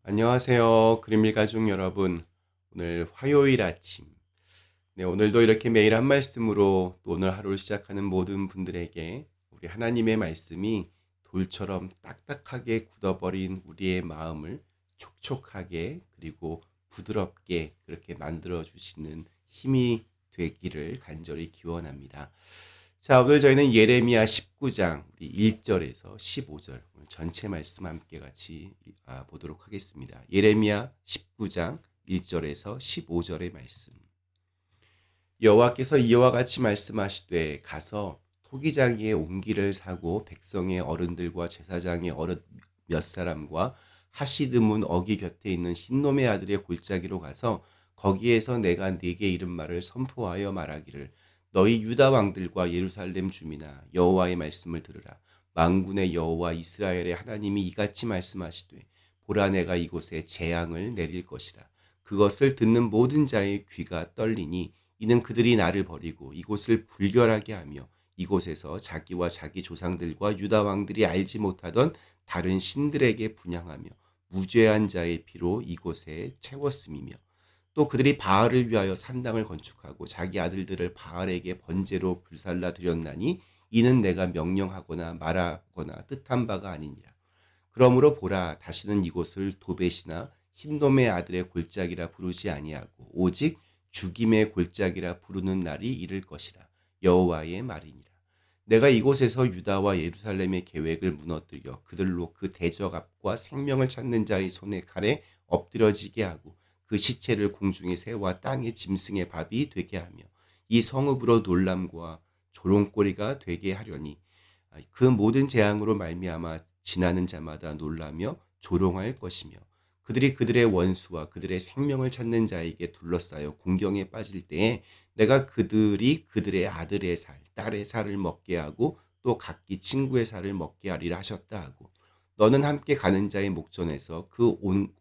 안녕하세요. 그림일 가족 여러분. 오늘 화요일 아침. 오늘도 이렇게 매일 한 말씀으로 또 오늘 하루를 시작하는 모든 분들에게 우리 하나님의 말씀이 돌처럼 딱딱하게 굳어버린 우리의 마음을 촉촉하게 그리고 부드럽게 그렇게 만들어 주시는 힘이 되기를 간절히 기원합니다. 자, 오늘 저희는 예레미야 19장 우리 1절에서 15절 오늘 전체 말씀 함께 같이 보도록 하겠습니다. 예레미야 19장 1절에서 15절의 말씀. 여호와께서 이와 같이 말씀하시되 가서 토기장이의 옹기를 사고 백성의 어른들과 제사장의 어른 몇 사람과 하시드문 어기 곁에 있는 흰놈의 아들의 골짜기로 가서 거기에서 내가 네게 이른 말을 선포하여 말하기를 너희 유다 왕들과 예루살렘 주민아 여호와의 말씀을 들으라. 만군의 여호와 이스라엘의 하나님이 이같이 말씀하시되 보라 내가 이곳에 재앙을 내릴 것이라. 그것을 듣는 모든 자의 귀가 떨리니 이는 그들이 나를 버리고 이곳을 불결하게 하며 이곳에서 자기와 자기 조상들과 유다 왕들이 알지 못하던 다른 신들에게 분향하며 무죄한 자의 피로 이곳에 채웠음이며 또 그들이 바알을 위하여 산당을 건축하고 자기 아들들을 바알에게 번제로 불살라 드렸나니 이는 내가 명령하거나 말하거나 뜻한 바가 아니니라. 그러므로 보라 다시는 이곳을 도벳이나 흰놈의 아들의 골짜기라 부르지 아니하고 오직 죽임의 골짜기라 부르는 날이 이를 것이라. 여호와의 말이니라. 내가 이곳에서 유다와 예루살렘의 계획을 무너뜨려 그들로 그 대적압과 생명을 찾는 자의 손에 칼에 엎드러지게 하고 그 시체를 공중의 새와 땅의 짐승의 밥이 되게 하며 이 성읍으로 놀람과 조롱거리가 되게 하려니 그 모든 재앙으로 말미암아 지나는 자마다 놀라며 조롱할 것이며 그들이 그들의 원수와 그들의 생명을 찾는 자에게 둘러싸여 공경에 빠질 때에 내가 그들이 그들의 아들의 살, 딸의 살을 먹게 하고 또 각기 친구의 살을 먹게 하리라 하셨다 하고 너는 함께 가는 자의 목전에서 그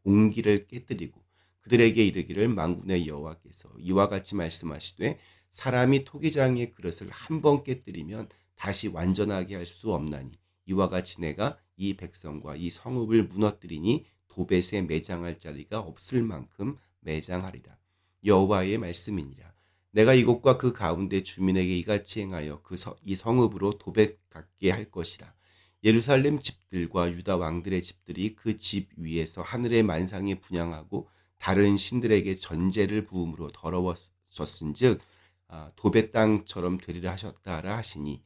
옹기를 깨뜨리고 그들에게 이르기를 만군의 여호와께서 이와 같이 말씀하시되 사람이 토기장의 그릇을 한 번 깨뜨리면 다시 완전하게 할 수 없나니 이와 같이 내가 이 백성과 이 성읍을 무너뜨리니 도벳에 매장할 자리가 없을 만큼 매장하리라. 여호와의 말씀이니라. 내가 이곳과 그 가운데 주민에게 이같이 행하여 이 성읍으로 도벳 같게 할 것이라. 예루살렘 집들과 유다 왕들의 집들이 그 집 위에서 하늘의 만상에 분향하고 다른 신들에게 전제를 부음으로 더러워졌은즉 도벳 땅처럼 되리라 하셨다라 하시니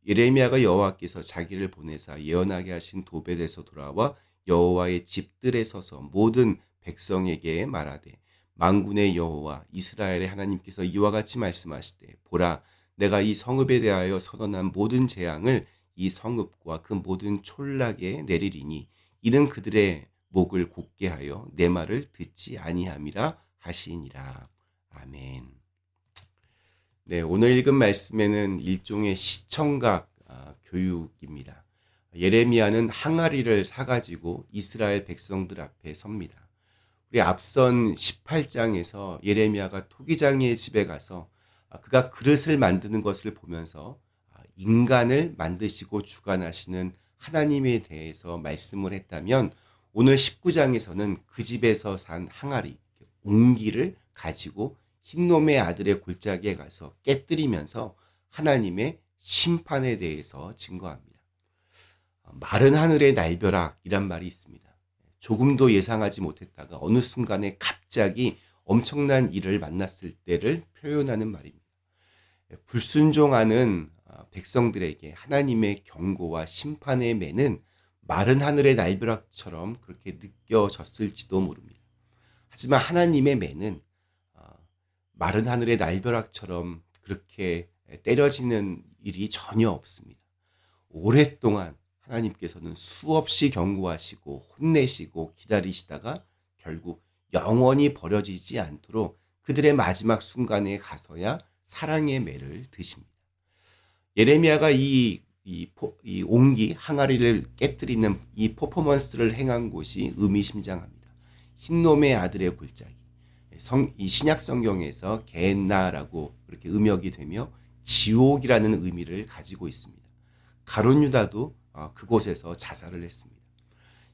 예레미야가 여호와께서 자기를 보내사 예언하게 하신 도벳에서 돌아와 여호와의 집들에 서서 모든 백성에게 말하되 만군의 여호와 이스라엘의 하나님께서 이와 같이 말씀하시되 보라 내가 이 성읍에 대하여 선언한 모든 재앙을 이 성읍과 그 모든 촌락에 내리리니 이는 그들의 목을 곧게 하여 내 말을 듣지 아니함이라 하시니라. 아멘. 네, 오늘 읽은 말씀에는 일종의 시청각 교육입니다. 예레미야는 항아리를 사가지고 이스라엘 백성들 앞에 섭니다. 우리 앞선 18장에서 예레미야가 토기장이의 집에 가서 그가 그릇을 만드는 것을 보면서 인간을 만드시고 주관하시는 하나님에 대해서 말씀을 했다면 오늘 19장에서는 그 집에서 산 항아리, 옹기를 가지고 흰놈의 아들의 골짜기에 가서 깨뜨리면서 하나님의 심판에 대해서 증거합니다. 마른 하늘의 날벼락이란 말이 있습니다. 조금도 예상하지 못했다가 어느 순간에 갑자기 엄청난 일을 만났을 때를 표현하는 말입니다. 불순종하는 백성들에게 하나님의 경고와 심판의 매는 마른 하늘의 날벼락처럼 그렇게 느껴졌을지도 모릅니다. 하지만 하나님의 매는 마른 하늘의 날벼락처럼 그렇게 때려지는 일이 전혀 없습니다. 오랫동안 하나님께서는 수없이 경고하시고 혼내시고 기다리시다가 결국 영원히 버려지지 않도록 그들의 마지막 순간에 가서야 사랑의 매를 드십니다. 예레미야가 이 옹기 항아리를 깨뜨리는 이 퍼포먼스를 행한 곳이 의미심장합니다. 흰놈의 아들의 골짜기. 이 신약 성경에서 겟나라고 그렇게 음역이 되며 지옥이라는 의미를 가지고 있습니다. 가룟 유다도 그곳에서 자살을 했습니다.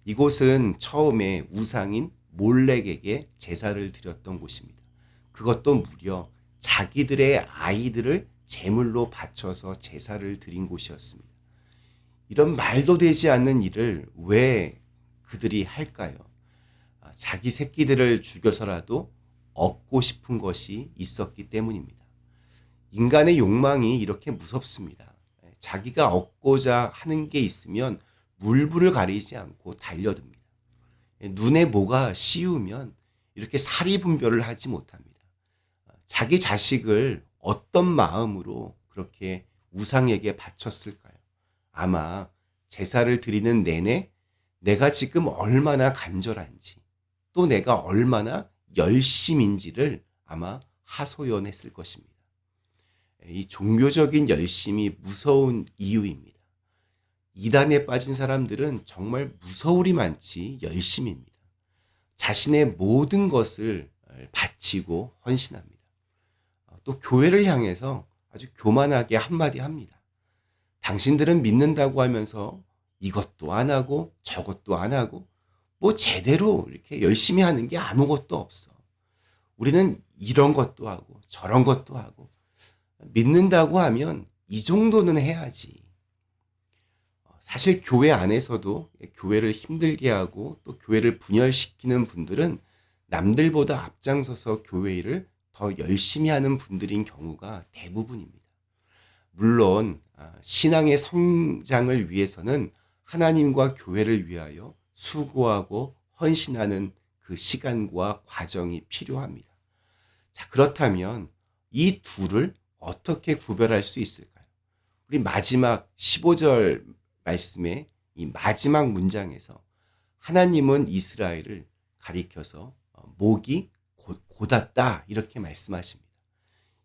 이곳은 처음에 우상인 몰렉에게 제사를 드렸던 곳입니다. 그것도 무려 자기들의 아이들을 제물로 바쳐서 제사를 드린 곳이었습니다. 이런 말도 되지 않는 일을 왜 그들이 할까요? 자기 새끼들을 죽여서라도 얻고 싶은 것이 있었기 때문입니다. 인간의 욕망이 이렇게 무섭습니다. 자기가 얻고자 하는 게 있으면 물불을 가리지 않고 달려듭니다. 눈에 뭐가 씌우면 이렇게 사리분별을 하지 못합니다. 자기 자식을 어떤 마음으로 그렇게 우상에게 바쳤을까요? 아마 제사를 드리는 내내 내가 지금 얼마나 간절한지 또 내가 얼마나 열심인지를 아마 하소연했을 것입니다. 이 종교적인 열심이 무서운 이유입니다. 이단에 빠진 사람들은 정말 무서울이 많지 열심입니다. 자신의 모든 것을 바치고 헌신합니다. 또 교회를 향해서 아주 교만하게 한마디 합니다. 당신들은 믿는다고 하면서 이것도 안 하고 저것도 안 하고 뭐 제대로 이렇게 열심히 하는 게 아무것도 없어. 우리는 이런 것도 하고 저런 것도 하고 믿는다고 하면 이 정도는 해야지. 사실 교회 안에서도 교회를 힘들게 하고 또 교회를 분열시키는 분들은 남들보다 앞장서서 교회 일을 더 열심히 하는 분들인 경우가 대부분입니다. 물론 신앙의 성장을 위해서는 하나님과 교회를 위하여 수고하고 헌신하는 그 시간과 과정이 필요합니다. 자, 그렇다면 이 둘을 어떻게 구별할 수 있을까요? 우리 마지막 15절 말씀의 이 마지막 문장에서 하나님은 이스라엘을 가리켜서 목이 곧았다 이렇게 말씀하십니다.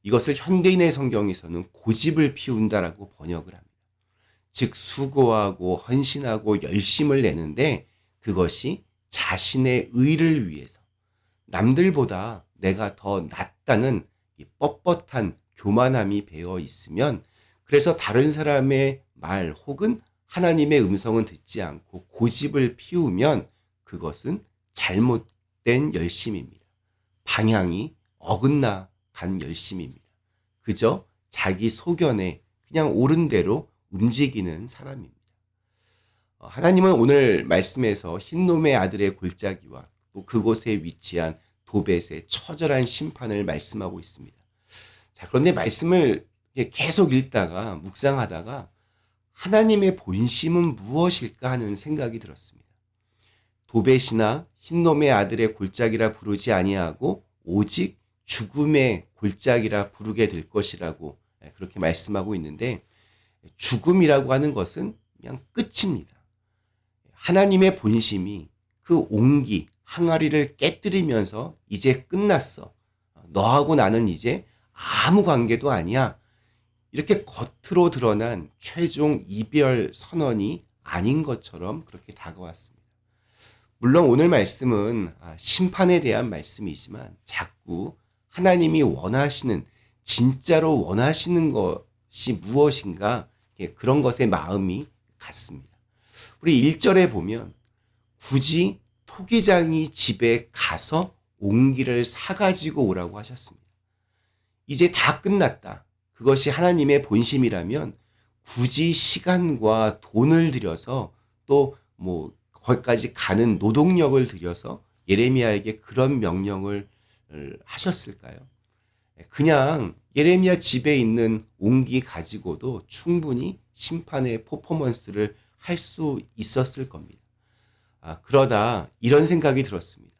이것을 현대인의 성경에서는 고집을 피운다라고 번역을 합니다. 즉 수고하고 헌신하고 열심을 내는데 그것이 자신의 의를 위해서 남들보다 내가 더 낫다는 이 뻣뻣한 교만함이 배어 있으면 그래서 다른 사람의 말 혹은 하나님의 음성은 듣지 않고 고집을 피우면 그것은 잘못된 열심입니다. 방향이 어긋나 간 열심입니다. 그저 자기 소견에 그냥 옳은 대로 움직이는 사람입니다. 하나님은 오늘 말씀에서 흰놈의 아들의 골짜기와 또 그곳에 위치한 도벳의 처절한 심판을 말씀하고 있습니다. 자, 그런데 말씀을 계속 읽다가 묵상하다가 하나님의 본심은 무엇일까 하는 생각이 들었습니다. 도벳이나 흰놈의 아들의 골짜기라 부르지 아니하고 오직 죽음의 골짜기라 부르게 될 것이라고 그렇게 말씀하고 있는데 죽음이라고 하는 것은 그냥 끝입니다. 하나님의 본심이 그 옹기, 항아리를 깨뜨리면서 이제 끝났어. 너하고 나는 이제 아무 관계도 아니야. 이렇게 겉으로 드러난 최종 이별 선언이 아닌 것처럼 그렇게 다가왔습니다. 물론 오늘 말씀은 심판에 대한 말씀이지만 자꾸 하나님이 원하시는 진짜로 원하시는 것이 무엇인가 그런 것에 마음이 갔습니다. 우리 1절에 보면 굳이 토기장이 집에 가서 옹기를 사가지고 오라고 하셨습니다. 이제 다 끝났다. 그것이 하나님의 본심이라면 굳이 시간과 돈을 들여서 또 거기까지 가는 노동력을 들여서 예레미야에게 그런 명령을 하셨을까요? 그냥 예레미야 집에 있는 옹기 가지고도 충분히 심판의 퍼포먼스를 할 수 있었을 겁니다. 그러다 이런 생각이 들었습니다.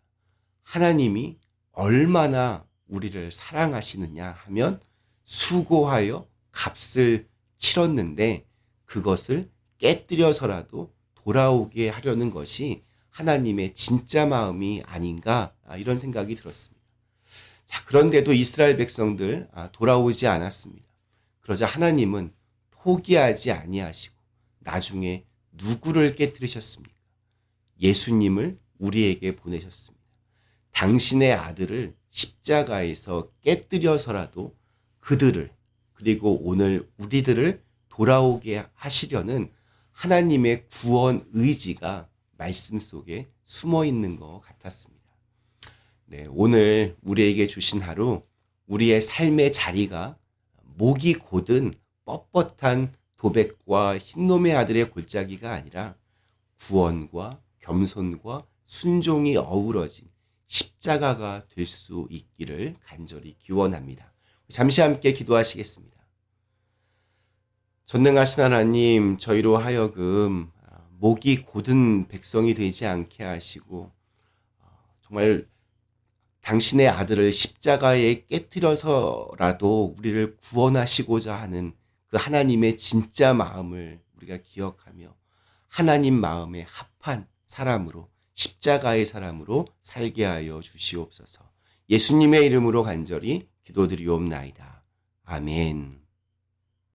하나님이 얼마나 우리를 사랑하시느냐 하면 수고하여 값을 치렀는데 그것을 깨뜨려서라도 돌아오게 하려는 것이 하나님의 진짜 마음이 아닌가 이런 생각이 들었습니다. 자, 그런데도 이스라엘 백성들 돌아오지 않았습니다. 그러자 하나님은 포기하지 아니하시고 나중에 누구를 깨뜨리셨습니까? 예수님을 우리에게 보내셨습니다. 당신의 아들을 십자가에서 깨뜨려서라도 그들을 그리고 오늘 우리들을 돌아오게 하시려는 하나님의 구원 의지가 말씀 속에 숨어 있는 것 같았습니다. 네, 오늘 우리에게 주신 하루, 우리의 삶의 자리가 목이 곧은 뻣뻣한 도백과 흰놈의 아들의 골짜기가 아니라 구원과 겸손과 순종이 어우러진 십자가가 될 수 있기를 간절히 기원합니다. 잠시 함께 기도하시겠습니다. 전능하신 하나님, 저희로 하여금 목이 곧은 백성이 되지 않게 하시고 정말 당신의 아들을 십자가에 깨뜨려서라도 우리를 구원하시고자 하는 그 하나님의 진짜 마음을 우리가 기억하며 하나님 마음에 합한 사람으로, 십자가의 사람으로 살게 하여 주시옵소서. 예수님의 이름으로 간절히 기도드리옵나이다. 아멘.